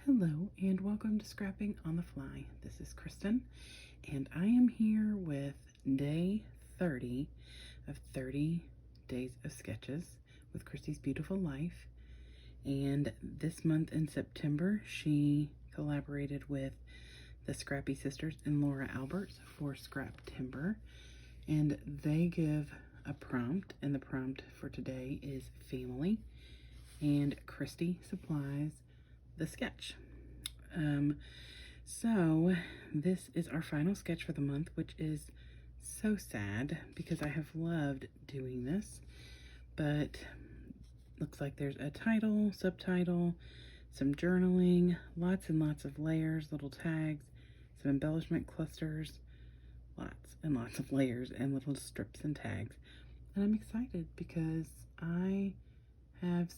Hello and welcome to Scrapping on the Fly. This is Kristen and I am here with day 30 of 30 days of sketches with Christy's Beautiful Life. And this month in September, she collaborated with the Scrappy sisters and Laura Alberts for Scraptember. And they give a prompt, and the prompt for today is family. And Christy supplies the sketch. So this is our final sketch for the month, which is so sad because I have loved doing this, but looks like there's a title, subtitle, some journaling, lots and lots of layers, little tags, some embellishment clusters, lots and lots of layers and little strips and tags. And I'm excited because I have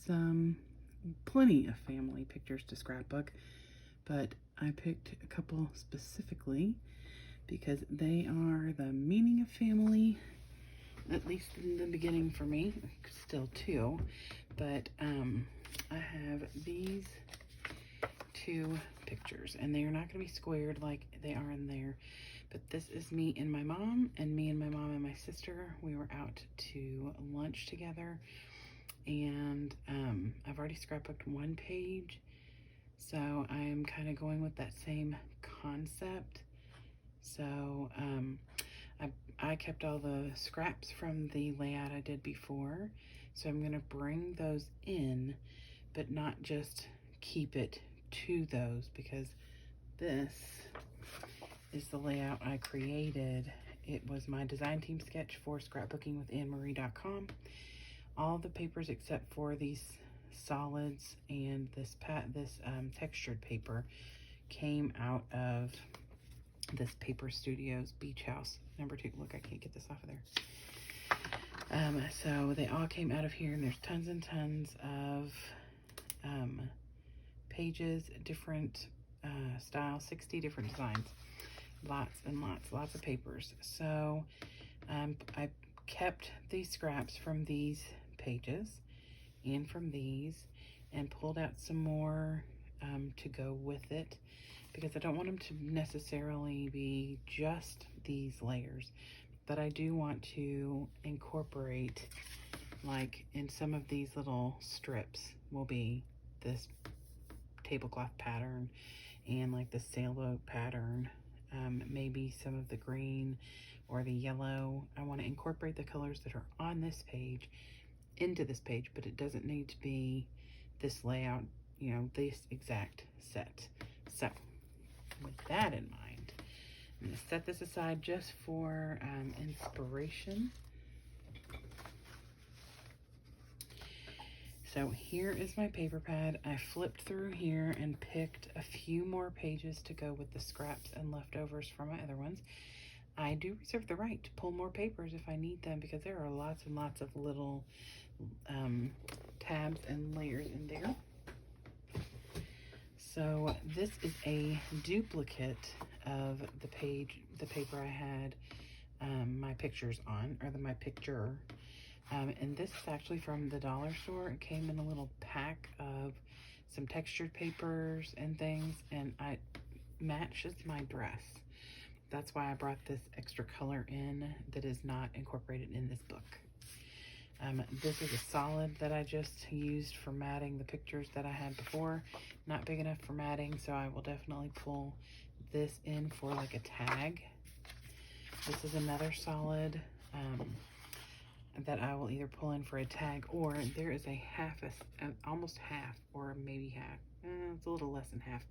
plenty of family pictures to scrapbook, but I picked a couple specifically because they are the meaning of family, at least in the beginning for me, still too. But I have these two pictures, and they are not going to be squared like they are in there. But this is me and my mom, and me and my mom and my sister. We were out to lunch together, and I've already scrapbooked one page, so I'm kind of going with that same concept. So I kept all the scraps from the layout I did before, so I'm going to bring those in, but not just keep it to those, because this is the layout I created. It was my design team sketch for scrapbookingwithanmarie.com. All the papers except for these solids and this textured paper came out of this Paper Studios Beach House #2. Look, I can't get this off of there. So they all came out of here, and there's tons and tons of pages, different styles, 60 different designs, lots and lots of papers. So I kept these scraps from these pages and from these, and pulled out some more to go with it, because I don't want them to necessarily be just these layers, but I do want to incorporate, like in some of these little strips will be this tablecloth pattern and like the sailboat pattern, maybe some of the green or the yellow. I want to incorporate the colors that are on this page into this page, but it doesn't need to be this layout, you know, this exact set. So with that in mind, I'm going to set this aside just for inspiration. So here is my paper pad. I flipped through here and picked a few more pages to go with the scraps and leftovers from my other ones. I do reserve the right to pull more papers if I need them, because there are lots and lots of little tabs and layers in there. So this is a duplicate of the paper I had my pictures on, or my picture. And this is actually from the dollar store. It came in a little pack of some textured papers and things, and it matches my dress. That's why I brought this extra color in that is not incorporated in this book. This is a solid that I just used for matting the pictures that I had before. Not big enough for matting, so I will definitely pull this in for like a tag. This is another solid that I will either pull in for a tag, or there is almost half, or maybe half, it's a little less than half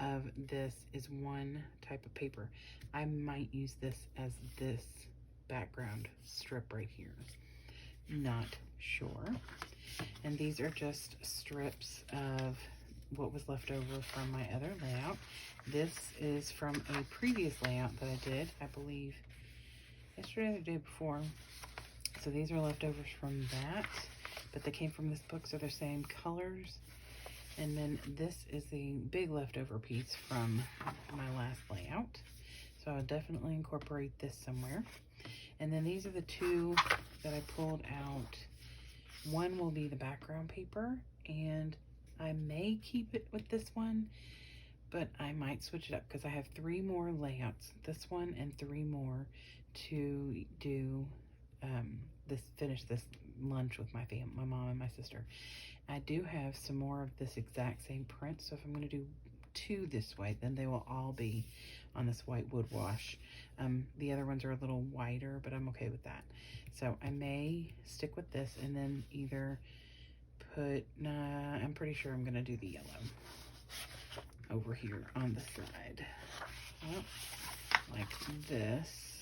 of this is one type of paper. I might use this as this background strip right here. Not sure. And these are just strips of what was left over from my other layout. This is from a previous layout that I did, I believe, yesterday or the day before. So these are leftovers from that, but they came from this book, so they're same colors. And then this is the big leftover piece from my last layout. So I'll definitely incorporate this somewhere. And then these are the two that I pulled out. One will be the background paper, and I may keep it with this one, but I might switch it up because I have 3 more layouts, this one and 3 more to do finish this lunch with my mom and my sister. I do have some more of this exact same print, so if I'm going to do 2 this way, then they will all be on this white wood wash. The other ones are a little whiter, but I'm okay with that. So I may stick with this and then either put, I'm pretty sure I'm going to do the yellow over here on the side. Well, like this.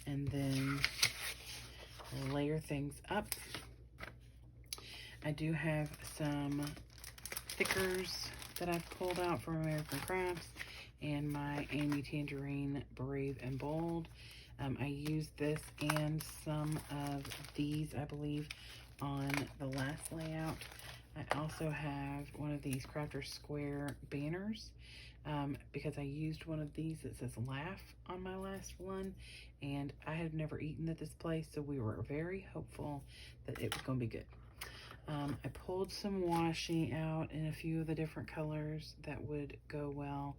And then layer things up. I do have some stickers that I've pulled out from American Crafts and my Amy Tangerine Brave and Bold. I used this and some of these, I believe, on the last layout. I also have one of these Crafter Square banners because I used one of these that says laugh on my last one, and I had never eaten at this place, so we were very hopeful that it was going to be good. I pulled some washi out in a few of the different colors that would go well.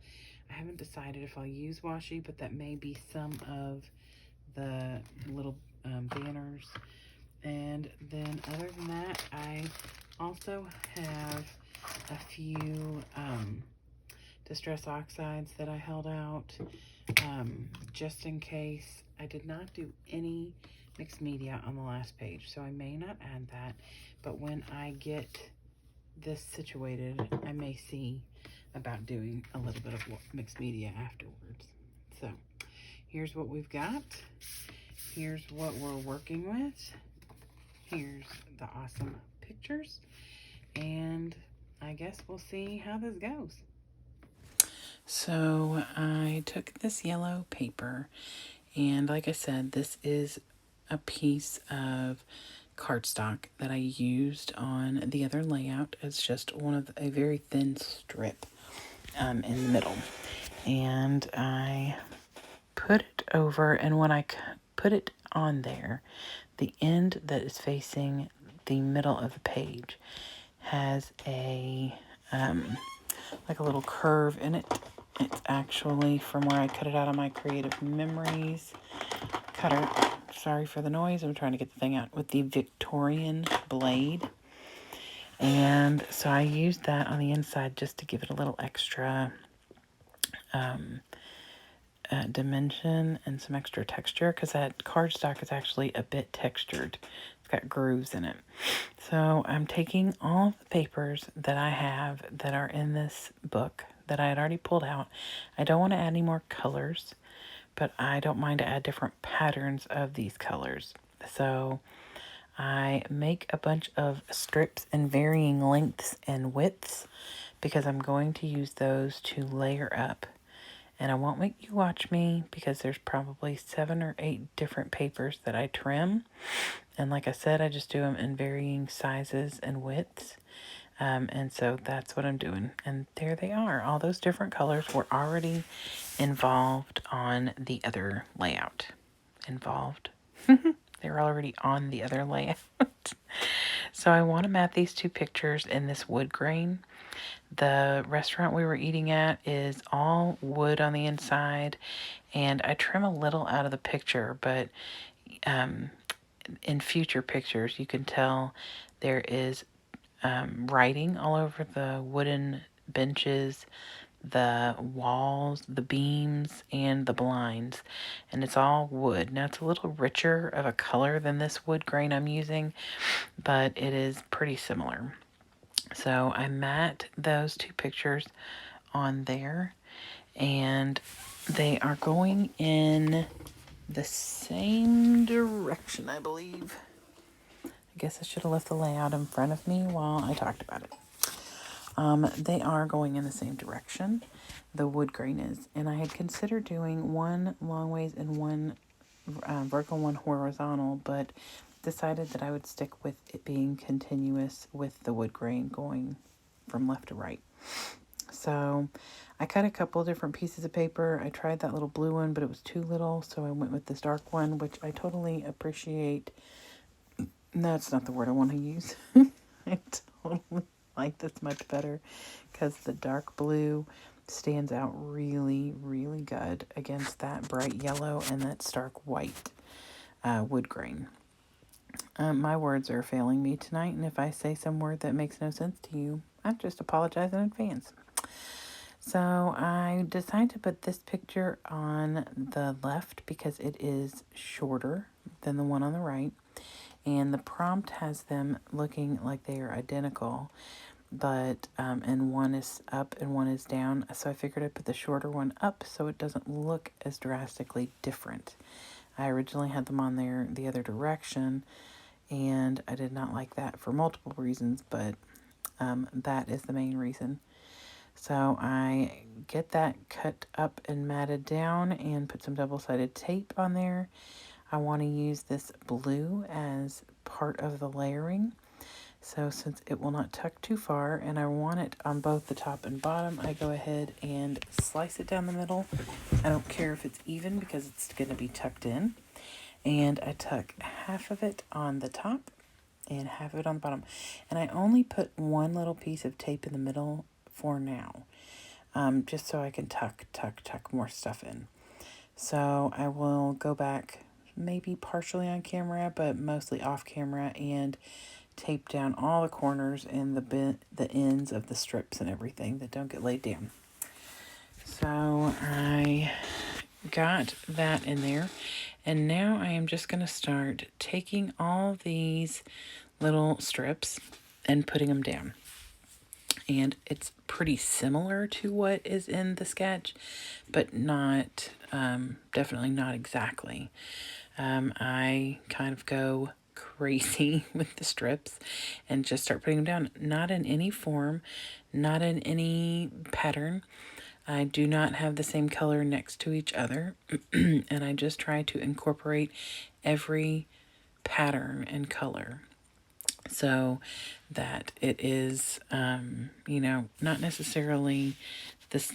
I haven't decided if I'll use washi, but that may be some of the little banners. And then other than that, I also have a few Distress Oxides that I held out just in case. I did not do any mixed media on the last page, so I may not add that, but when I get this situated, I may see about doing a little bit of mixed media afterwards. So here's what we've got. Here's what we're working with. Here's the awesome pictures, and I guess we'll see how this goes. So I took this yellow paper, and like I said, this is a piece of cardstock that I used on the other layout. It's just one of a very thin strip in the middle, and I put it over, and when I put it on there, the end that is facing the middle of the page has a like a little curve in it. It's actually from where I cut it out of my Creative Memories cutter. Sorry for the noise. I'm trying to get the thing out with the Victorian blade. And so I used that on the inside just to give it a little extra dimension and some extra texture, because that cardstock is actually a bit textured. It's got grooves in it. So I'm taking all of the papers that I have that are in this book that I had already pulled out. I don't want to add any more colors, but I don't mind to add different patterns of these colors. So I make a bunch of strips in varying lengths and widths because I'm going to use those to layer up. And I won't make you watch me because there's probably 7 or 8 different papers that I trim. And like I said, I just do them in varying sizes and widths. And so that's what I'm doing. And there they are. All those different colors were already involved on the other layout. Involved. They were already on the other layout. So I want to mat these 2 pictures in this wood grain. The restaurant we were eating at is all wood on the inside, and I trim a little out of the picture, but in future pictures you can tell there is writing all over the wooden benches, the walls, the beams, and the blinds, and it's all wood. Now it's a little richer of a color than this wood grain I'm using, but it is pretty similar. So I mat those 2 pictures on there, and they are going in the same direction, I believe. I guess I should have left the layout in front of me while I talked about it. They are going in the same direction, the wood grain is, and I had considered doing one long ways and one vertical, one horizontal, but decided that I would stick with it being continuous with the wood grain going from left to right. So I cut a couple different pieces of paper. I tried that little blue one, but it was too little, so I went with this dark one, which I totally appreciate. No, that's not the word I want to use. I totally like this much better because the dark blue stands out really, really good against that bright yellow and that stark white wood grain. My words are failing me tonight, and if I say some word that makes no sense to you, I just apologize in advance. So I decided to put this picture on the left because it is shorter than the one on the right, and the prompt has them looking like they are identical, but and one is up and one is down. So I figured I'd put the shorter one up so it doesn't look as drastically different. I originally had them on there the other direction, and I did not like that for multiple reasons, but that is the main reason. So I get that cut up and matted down and put some double-sided tape on there. I want to use this blue as part of the layering. So since it will not tuck too far and I want it on both the top and bottom, I go ahead and slice it down the middle. I don't care if it's even because it's going to be tucked in. And I tuck half of it on the top and half of it on the bottom. And I only put one little piece of tape in the middle for now, just so I can tuck more stuff in. So I will go back maybe partially on camera, but mostly off camera, and tape down all the corners and the ends of the strips and everything that don't get laid down. So I got that in there, and now I am just going to start taking all these little strips and putting them down. And it's pretty similar to what is in the sketch, but not, definitely not exactly. I kind of go crazy with the strips and just start putting them down. Not in any form, not in any pattern. I do not have the same color next to each other, and I just try to incorporate every pattern and color so that it is, not necessarily this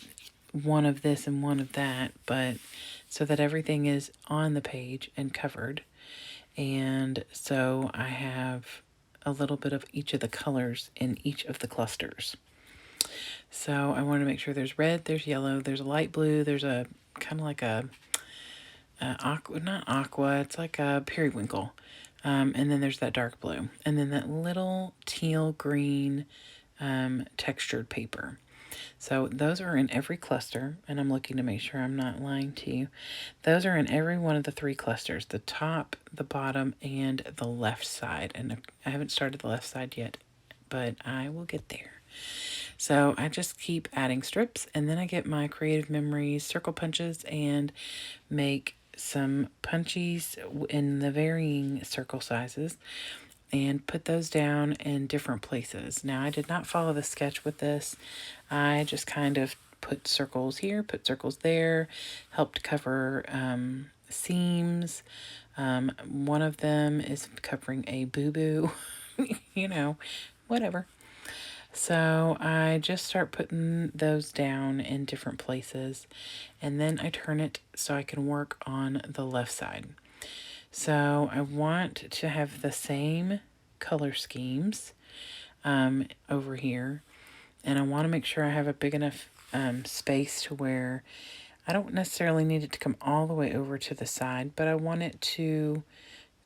one of this and one of that, but so that everything is on the page and covered. And so I have a little bit of each of the colors in each of the clusters. So I want to make sure there's red, there's yellow, there's a light blue, there's a kind of like a aqua, not aqua, it's like a periwinkle. And then there's that dark blue. And then that little teal green textured paper. So those are in every cluster, and I'm looking to make sure I'm not lying to you. Those are in every one of the three clusters, the top, the bottom, and the left side. And I haven't started the left side yet, but I will get there. So I just keep adding strips, and then I get my Creative Memories circle punches and make some punchies in the varying circle sizes and put those down in different places. Now, I did not follow the sketch with this. I just kind of put circles here, put circles there, helped cover seams. One of them is covering a boo-boo, whatever. So I just start putting those down in different places, and then I turn it so I can work on the left side. So I want to have the same color schemes over here, and I want to make sure I have a big enough space to where I don't necessarily need it to come all the way over to the side, but I want it to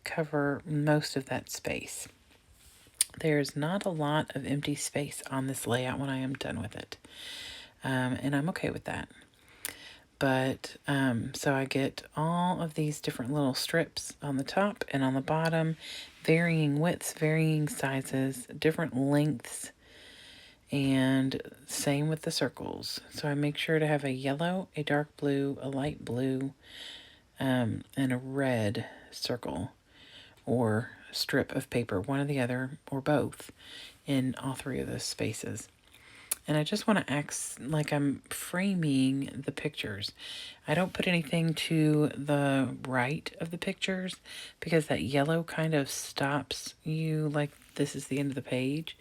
cover most of that space. There's not a lot of empty space on this layout when I am done with it, and I'm okay with that. But, so I get all of these different little strips on the top and on the bottom, varying widths, varying sizes, different lengths, and same with the circles. So I make sure to have a yellow, a dark blue, a light blue, and a red circle or strip of paper, one or the other, or both, in all three of those spaces. And I just want to act like I'm framing the pictures. I don't put anything to the right of the pictures because that yellow kind of stops you, like this is the end of the page.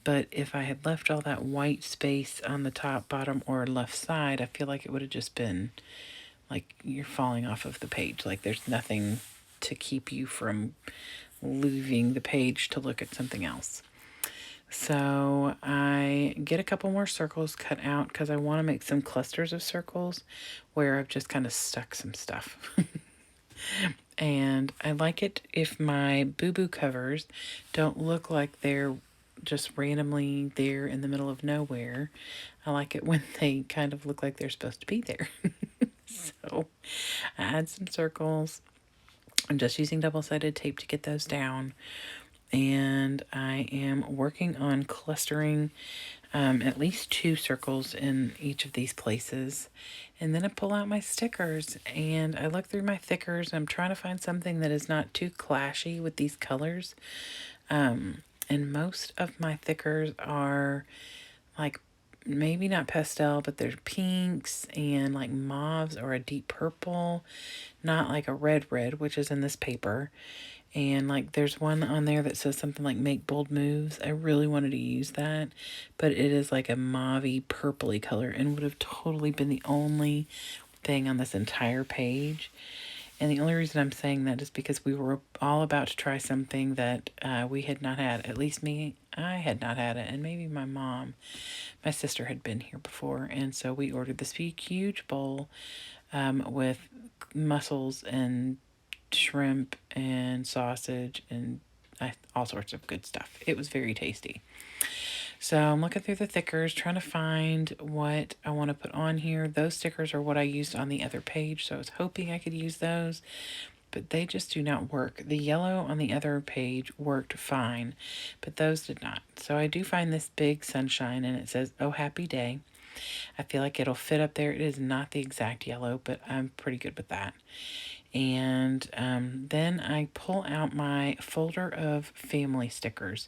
But if I had left all that white space on the top, bottom, or left side, I feel like it would have just been like you're falling off of the page. Like there's nothing to keep you from leaving the page to look at something else. So I get a couple more circles cut out because I want to make some clusters of circles where I've just kind of stuck some stuff. And I like it if my boo-boo covers don't look like they're just randomly there in the middle of nowhere. I like it when they kind of look like they're supposed to be there. So I add some circles. I'm just using double-sided tape to get those down. And I am working on clustering at least 2 circles in each of these places. And then I pull out my stickers and I look through my thickers. I'm trying to find something that is not too clashy with these colors. And most of my thickers are like maybe not pastel, but they're pinks and like mauves or a deep purple, not like a red, which is in this paper. And like there's one on there that says something like make bold moves. I really wanted to use that, but it is like a mauvey purpley color and would have totally been the only thing on this entire page. And the only reason I'm saying that is because we were all about to try something that we had not had. At least me, I had not had it, and maybe my mom. My sister had been here before, and so we ordered this big, huge bowl with mussels and shrimp and sausage and all sorts of good stuff. It was very tasty. So I'm looking through the thickers, trying to find what I want to put on here. Those stickers are what I used on the other page, so I was hoping I could use those, but they just do not work. The yellow on the other page worked fine, but those did not. So I do find this big sunshine, and it says, "Oh, happy day." I feel like it'll fit up there. It is not the exact yellow, but I'm pretty good with that. And then I pull out my folder of family stickers.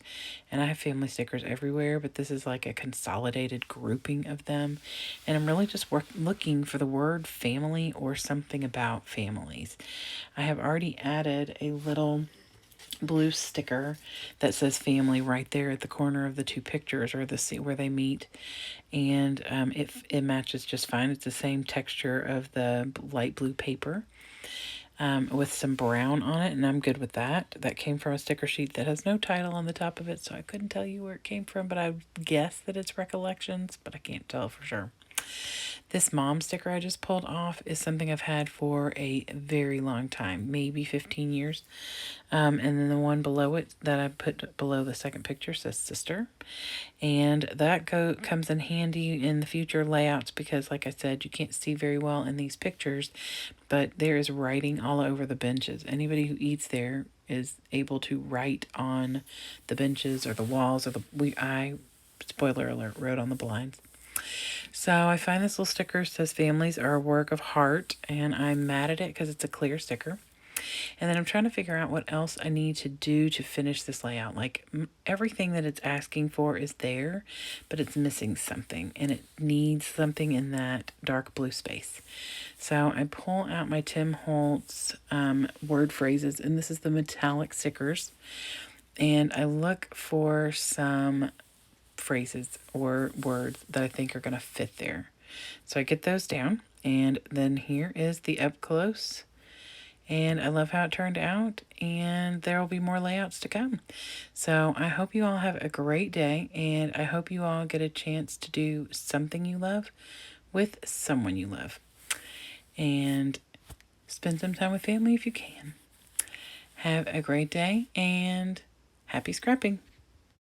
And I have family stickers everywhere, but this is like a consolidated grouping of them. And I'm really just looking for the word family or something about families. I have already added a little blue sticker that says family right there at the corner of the 2 pictures, or the seat where they meet. And it matches just fine. It's the same texture of the light blue paper. With some brown on it, and I'm good with that. That came from a sticker sheet that has no title on the top of it, so I couldn't tell you where it came from, but I guess that it's Recollections, but I can't tell for sure. This mom sticker I just pulled off is something I've had for a very long time, maybe 15 years. And then the one below it that I put below the second picture says sister. And that comes in handy in the future layouts because, like I said, you can't see very well in these pictures, but there is writing all over the benches. Anybody who eats there is able to write on the benches or the walls or I, spoiler alert, wrote on the blinds. So I find this little sticker says families are a work of heart, and I'm mad at it because it's a clear sticker. And then I'm trying to figure out what else I need to do to finish this layout. Like everything that it's asking for is there, but it's missing something, and it needs something in that dark blue space. So I pull out my Tim Holtz word phrases, and this is the metallic stickers. And I look for some phrases or words that I think are going to fit there. So I get those down, and then here is the up close. And I love how it turned out, and there will be more layouts to come. So I hope you all have a great day, and I hope you all get a chance to do something you love with someone you love. And spend some time with family if you can. Have a great day, and happy scrapping.